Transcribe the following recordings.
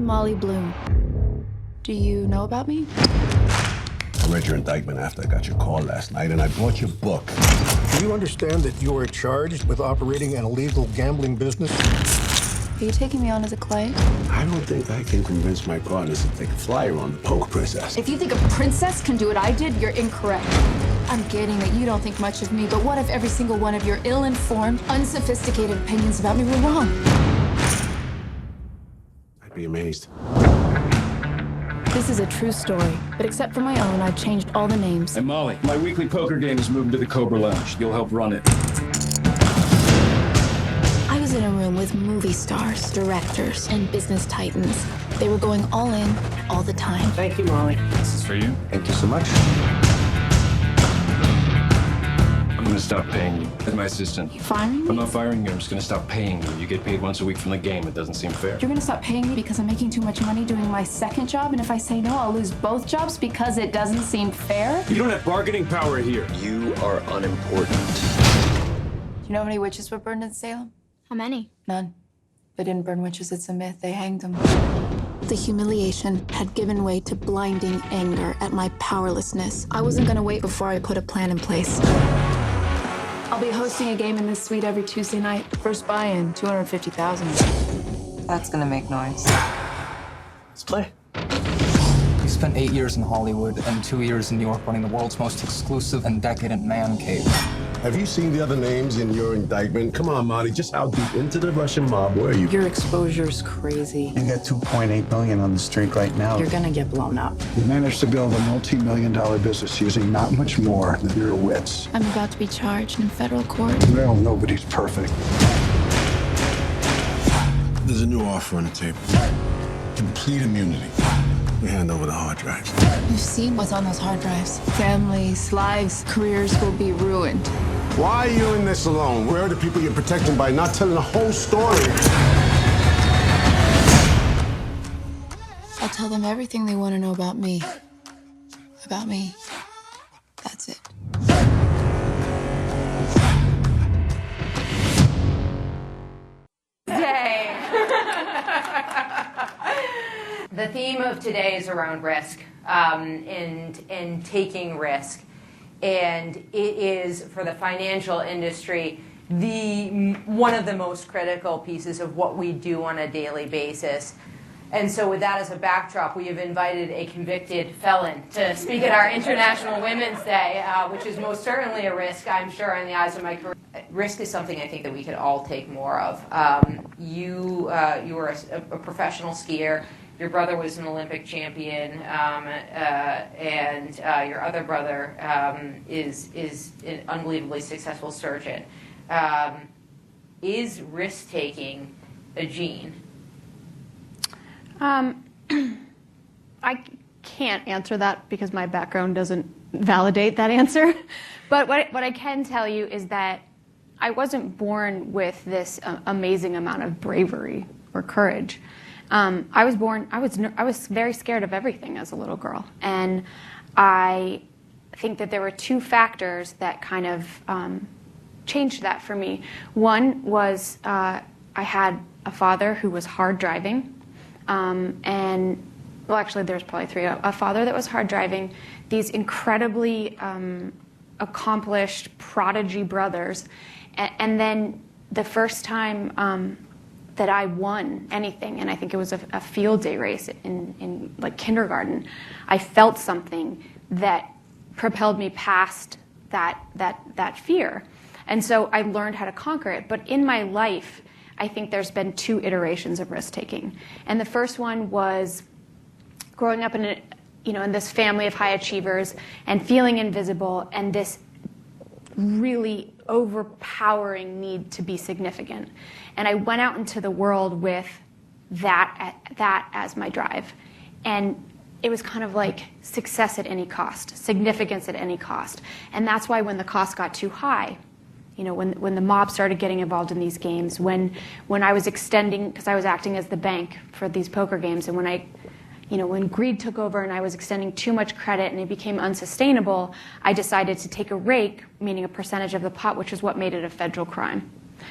I'm Molly Bloom. Do you know about me? I read your indictment after I got your call last night, and I bought your book. Do you understand that you are charged with operating an illegal gambling business? Are you taking me on as a client? I don't think I can convince my partners to take a flyer on the poker princess. If you think a princess can do what I did, you're incorrect. I'm getting that you don't think much of me, but what if every single one of your ill-informed, unsophisticated opinions about me were wrong? I'd be amazed. This is a true story, but except for my own, I've changed all the names. Hey, Molly, my weekly poker game is moving to the Cobra Lounge. You'll help run it. I was in a room with movie stars, directors, and business titans. They were going all in, all the time. Thank you, Molly. This is for you. Thank you so much. I'm gonna stop paying you as my assistant. You firing me? I'm not firing you. I'm just gonna stop paying you. You get paid once a week from the game. It doesn't seem fair. You're gonna stop paying me because I'm making too much money doing my second job, and if I say no, I'll lose both jobs because it doesn't seem fair? You don't have bargaining power here. You are unimportant. Do you know how many witches were burned in Salem? How many? None. They didn't burn witches, it's a myth. They hanged them. The humiliation had given way to blinding anger at my powerlessness. I wasn't gonna wait before I put a plan in place. I'll be hosting a game in this suite every Tuesday night. First buy-in, $250,000. That's gonna make noise. Let's play. You spent 8 years in Hollywood and 2 years in New York running the world's most exclusive and decadent man cave. Have you seen the other names in your indictment? Come on, Marty, just how deep into the Russian mob were you? Your exposure's crazy. You got 2.8 million on the street right now. You're gonna get blown up. You managed to build a multi-million-dollar business using not much more than your wits. I'm about to be charged in federal court. Well, nobody's perfect. There's a new offer on the table. Complete immunity. We hand over the hard drives. You've seen what's on those hard drives. Families, lives, careers will be ruined. Why are you in this alone? Where are the people you're protecting by not telling the whole story? I'll tell them everything they want to know about me. About me. That's it. The theme of today is around risk and taking risk. And it is, for the financial industry, one of the most critical pieces of what we do on a daily basis. And so with that as a backdrop, we have invited a convicted felon to speak at our International Women's Day, which is most certainly a risk, I'm sure, in the eyes of my career. Risk is something I think that we could all take more of. You were a professional skier. Your brother was an Olympic champion, and your other brother is an unbelievably successful surgeon. Is risk-taking a gene? I can't answer that because my background doesn't validate that answer. But what I can tell you is that I wasn't born with this amazing amount of bravery or courage. I was very scared of everything as a little girl. And I think that there were two factors that kind of changed that for me. One was I had a father who was hard driving. And, well, actually, there's probably three. A father that was hard driving, these incredibly accomplished prodigy brothers. And then the first time that I won anything, and I think it was a field day race in like kindergarten, I felt something that propelled me past that fear. And so I learned how to conquer it. But in my life, I think there's been two iterations of risk-taking. And the first one was growing up in this family of high achievers and feeling invisible and this really overpowering need to be significant. And I went out into the world with that as my drive. And it was kind of like success at any cost, significance at any cost. And that's why when the cost got too high, when the mob started getting involved in these games, when I was extending, because I was acting as the bank for these poker games, and when greed took over and I was extending too much credit and it became unsustainable, I decided to take a rake, meaning a percentage of the pot, which is what made it a federal crime.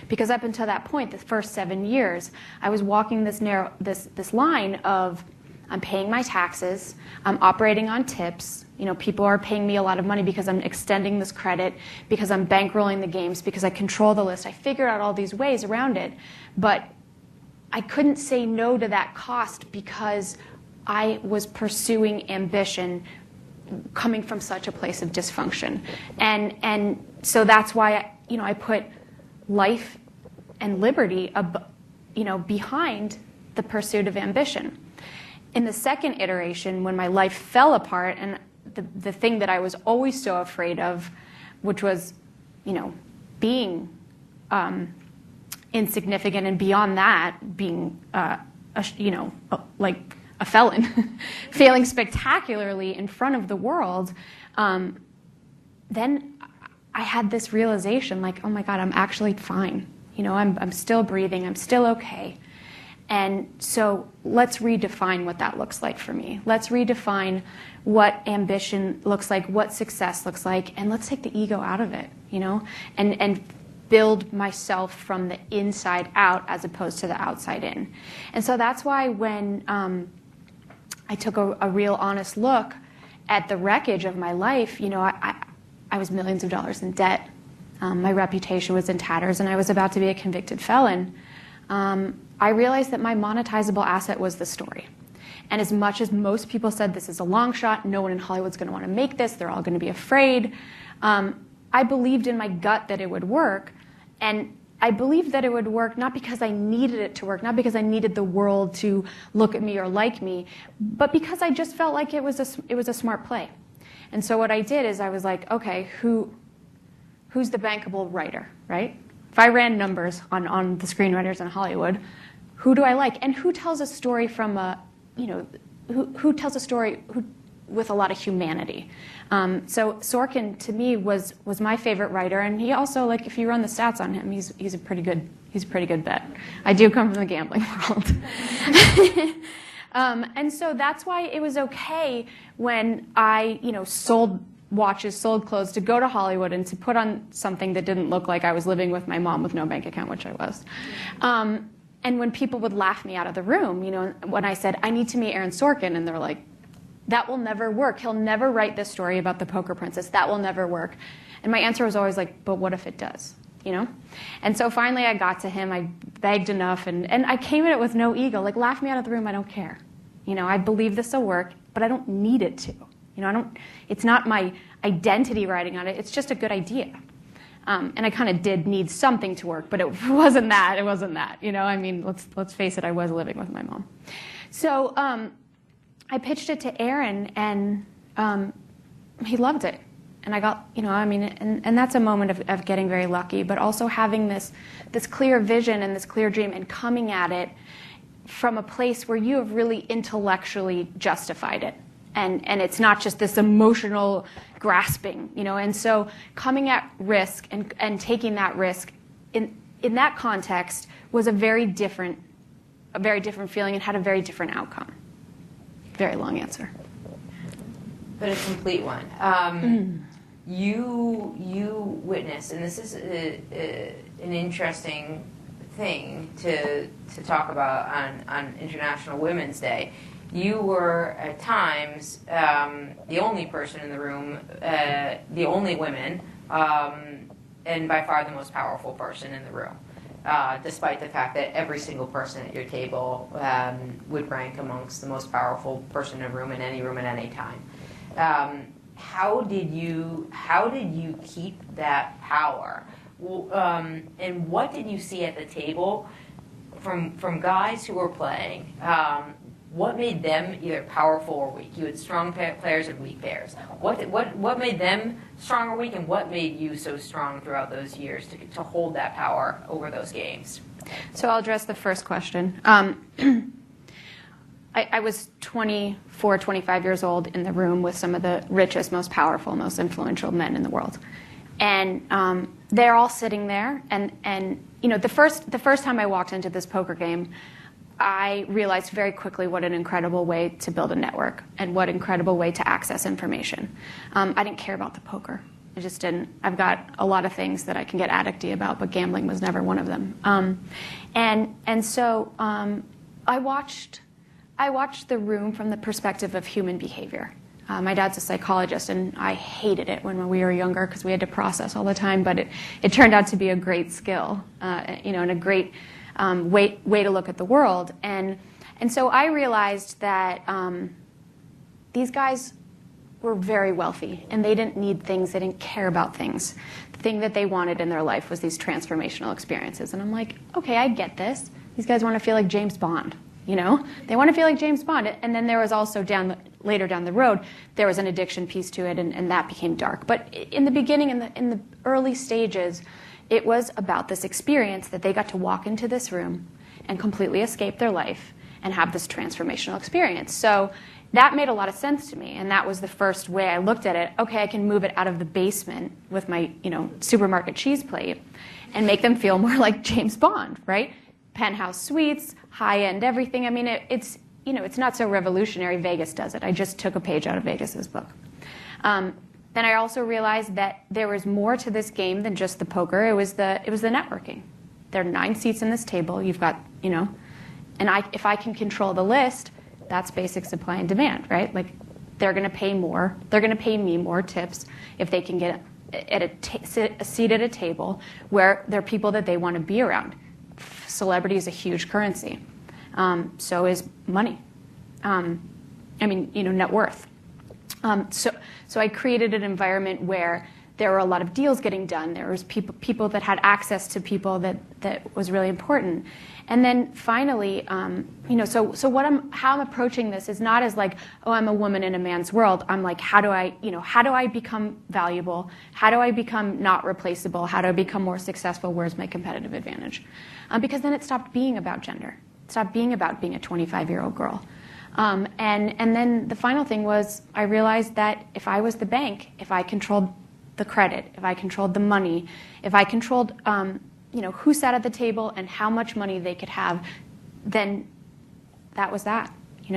Because up until that point, the first 7 years, I was walking this line of I'm paying my taxes, I'm operating on tips, people are paying me a lot of money because I'm extending this credit, because I'm bankrolling the games, because I control the list. I figured out all these ways around it, but I couldn't say no to that cost because I was pursuing ambition coming from such a place of dysfunction. And so that's why I put life and liberty behind the pursuit of ambition. In the second iteration, when my life fell apart, and the thing that I was always so afraid of, which was, being insignificant, and beyond that, being, like a felon, failing spectacularly in front of the world, then I had this realization, like, oh my God, I'm actually fine. I'm still breathing, I'm still okay. And so let's redefine what that looks like for me. Let's redefine what ambition looks like, what success looks like, and let's take the ego out of it, and build myself from the inside out as opposed to the outside in. And so that's why when I took a real honest look at the wreckage of my life, I was millions of dollars in debt. My reputation was in tatters, and I was about to be a convicted felon. I realized that my monetizable asset was the story. And as much as most people said this is a long shot, no one in Hollywood's going to want to make this, they're all going to be afraid, I believed in my gut that it would work. And I believed that it would work not because I needed it to work, not because I needed the world to look at me or like me, but because I just felt like it was a smart play. And so what I did is I was like, okay, who's the bankable writer, right? If I ran numbers on the screenwriters in Hollywood, who do I like? And who tells a story from who tells a story with a lot of humanity? So Sorkin, to me, was my favorite writer, and he also, like, if you run the stats on him, he's a pretty good bet. I do come from the gambling world. And so that's why it was okay when I, sold watches, sold clothes, to go to Hollywood and to put on something that didn't look like I was living with my mom with no bank account, which I was. And when people would laugh me out of the room, when I said, I need to meet Aaron Sorkin, and they're like, that will never work. He'll never write this story about the poker princess. That will never work. And my answer was always like, but what if it does? And so finally I got to him, I begged enough, and I came at it with no ego, like, laugh me out of the room, I don't care. I believe this will work, but I don't need it to. It's not my identity riding on it, it's just a good idea. And I kind of did need something to work, but it wasn't that. Let's face it, I was living with my mom. So I pitched it to Aaron, and he loved it. And I got, and that's a moment of getting very lucky, but also having this clear vision and this clear dream, and coming at it from a place where you have really intellectually justified it. And it's not just this emotional grasping, And so coming at risk and taking that risk in that context was a very different feeling, and had a very different outcome. Very long answer. But a complete one. You witnessed, and this is an interesting thing to talk about on International Women's Day. You were, at times, the only person in the room, the only woman, and by far the most powerful person in the room, despite the fact that every single person at your table would rank amongst the most powerful person in a room, in any room at any time. How did you keep that power? And what did you see at the table from guys who were playing? What made them either powerful or weak? You had strong players and weak players. What made them strong or weak, and what made you so strong throughout those years to hold that power over those games? So I'll address the first question. I was 24, 25 years old in the room with some of the richest, most powerful, most influential men in the world. And they're all sitting there. And the first time I walked into this poker game, I realized very quickly what an incredible way to build a network and what incredible way to access information. I didn't care about the poker. I just didn't. I've got a lot of things that I can get addicty about, but gambling was never one of them. So I watched The Room from the perspective of human behavior. My dad's a psychologist, and I hated it when we were younger because we had to process all the time. But it turned out to be a great skill, and a great way to look at the world. And so I realized that these guys were very wealthy, and they didn't need things. They didn't care about things. The thing that they wanted in their life was these transformational experiences. And I'm like, okay, I get this. These guys want to feel like James Bond. They want to feel like James Bond. And then there was also later down the road, there was an addiction piece to it, and that became dark. But in the beginning, in the early stages, it was about this experience that they got to walk into this room and completely escape their life and have this transformational experience. So that made a lot of sense to me, and that was the first way I looked at it. Okay, I can move it out of the basement with my, supermarket cheese plate and make them feel more like James Bond, right? Penthouse suites, high-end everything. I mean, it's not so revolutionary. Vegas does it. I just took a page out of Vegas's book. Then I also realized that there was more to this game than just the poker. It was the networking. There are 9 seats in this table. You've got, and if I can control the list, that's basic supply and demand, right? Like, they're going to pay more. They're going to pay me more tips if they can get a seat at a table where there are people that they want to be around. Celebrity is a huge currency. So is money. Net worth. So I created an environment where there were a lot of deals getting done. There was people that had access to people that was really important. And then finally, how I'm approaching this is not as like, oh, I'm a woman in a man's world. I'm like, how do I become valuable? How do I become not replaceable? How do I become more successful? Where's my competitive advantage? Because then it stopped being about gender. It stopped being about being a 25-year-old girl. And then the final thing was I realized that if I was the bank, if I controlled the credit, if I controlled the money, if I controlled who sat at the table and how much money they could have, then that was that.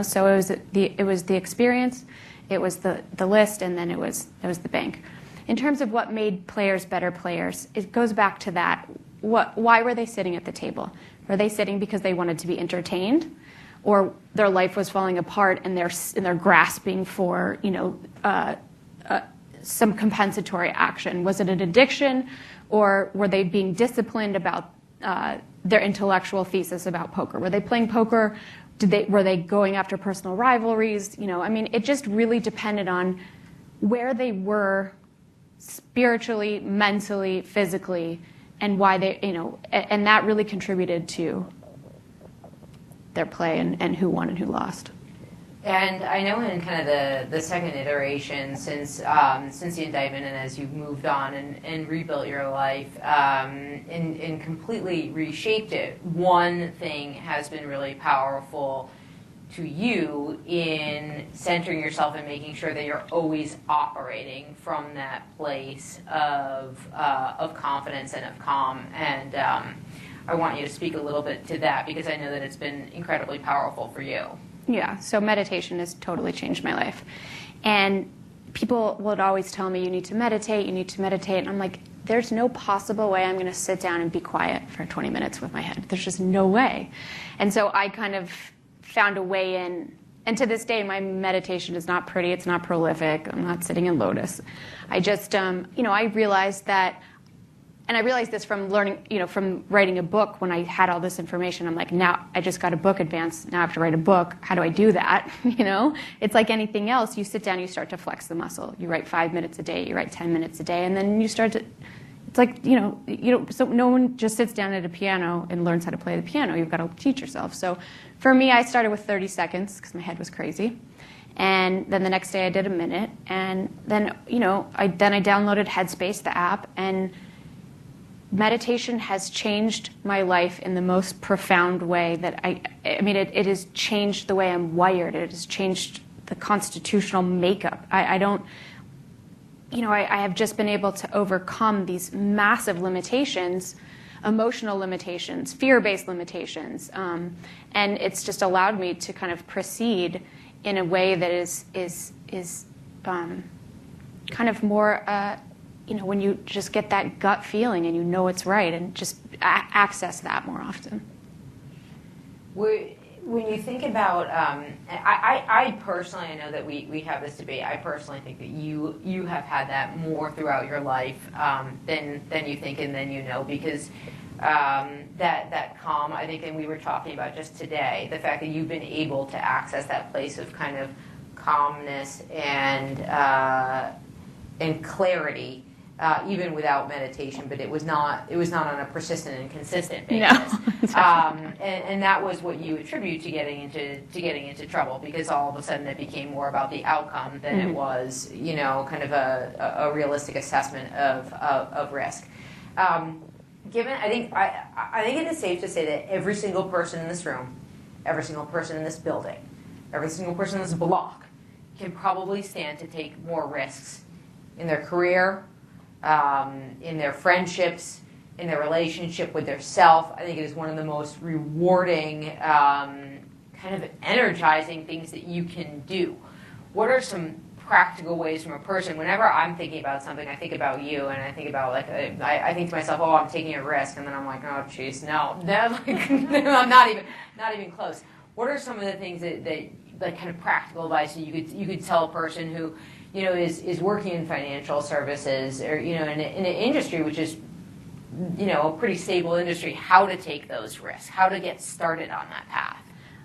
So it was the experience, it was the list, and then it was the bank. In terms of what made players better players, it goes back to that. Why were they sitting at the table? Were they sitting because they wanted to be entertained, or their life was falling apart and they're grasping for some compensatory action? Was it an addiction, or were they being disciplined about their intellectual thesis about poker? Were they playing poker? Were they going after personal rivalries? It just really depended on where they were spiritually, mentally, physically, and why they, and that really contributed to their play and who won and who lost. And I know in kind of the second iteration since the indictment, and as you've moved on and rebuilt your life and completely reshaped it, one thing has been really powerful to you in centering yourself and making sure that you're always operating from that place of confidence and of calm. And I want you to speak a little bit to that, because I know that it's been incredibly powerful for you. Yeah, so meditation has totally changed my life. And people would always tell me, you need to meditate. And I'm like, there's no possible way I'm going to sit down and be quiet for 20 minutes with my head. There's just no way. And so I kind of found a way in. And to this day, my meditation is not pretty. It's not prolific. I'm not sitting in lotus. I just, I realized that. And I realized this from learning, from writing a book. When I had all this information, I'm like, now I just got a book advance. Now I have to write a book. How do I do that? It's like anything else. You sit down, you start to flex the muscle. You write 5 minutes a day, you write 10 minutes a day, and then you start to, it's like, so no one just sits down at a piano and learns how to play the piano. You've got to teach yourself. So for me, I started with 30 seconds because my head was crazy. And then the next day I did a minute. And then, I downloaded Headspace, the app, and meditation has changed my life in the most profound way that it has changed the way I'm wired. It has changed the constitutional makeup. I have just been able to overcome these massive limitations, emotional limitations, fear-based limitations, and it's just allowed me to kind of proceed in a way that is kind of more when you just get that gut feeling and you know it's right, and just access that more often. When you think about, I personally, I know that we have this debate. I personally think that you have had that more throughout your life than you think and than you know, because that calm, I think, and we were talking about just today, the fact that you've been able to access that place of kind of calmness and clarity. Even without meditation, but it was not on a persistent and consistent basis. No, and that was what you attribute to getting into trouble, because all of a sudden it became more about the outcome than it was, kind of a realistic assessment of risk. Given, I think it is safe to say that every single person in this room, every single person in this building, every single person in this block can probably stand to take more risks in their career, in their friendships, in their relationship with their self. I think it is one of the most rewarding, kind of energizing things that you can do. What are some practical ways from a person? Whenever I'm thinking about something, I think about you, and I think about, I think to myself, oh, I'm taking a risk, and then I'm like, oh, jeez, no, I'm not even close. What are some of the things that kind of practical advice that you could tell a person who is working in financial services, or in an industry which is a pretty stable industry, how to take those risks, how to get started on that path?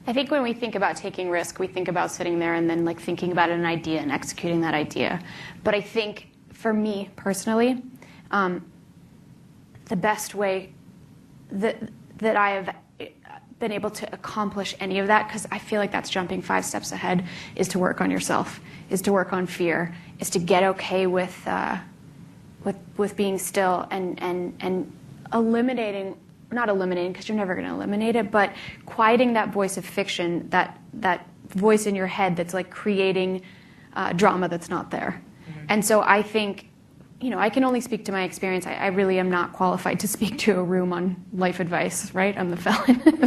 I think when we think about taking risk, we think about sitting there and then thinking about an idea and executing that idea. But I think for me personally, the best way that I have been able to accomplish any of that, because I feel like that's jumping 5 steps ahead, is to work on yourself, is to work on fear, is to get okay with being still and eliminating, not eliminating because you're never going to eliminate it, but quieting that voice of fiction, that voice in your head that's creating drama that's not there. Mm-hmm. And so I think, I can only speak to my experience. I really am not qualified to speak to a room on life advice, right? I'm the felon in the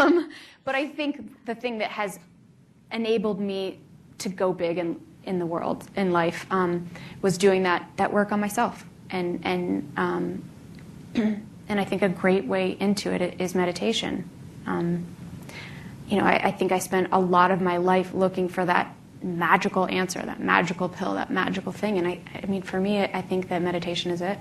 room. But I think the thing that has enabled me to go big in the world, in life, was doing that work on myself. And I think a great way into it is meditation. I think I spent a lot of my life looking for that magical answer, that magical pill, that magical thing. And I mean, for me, I think that meditation is it.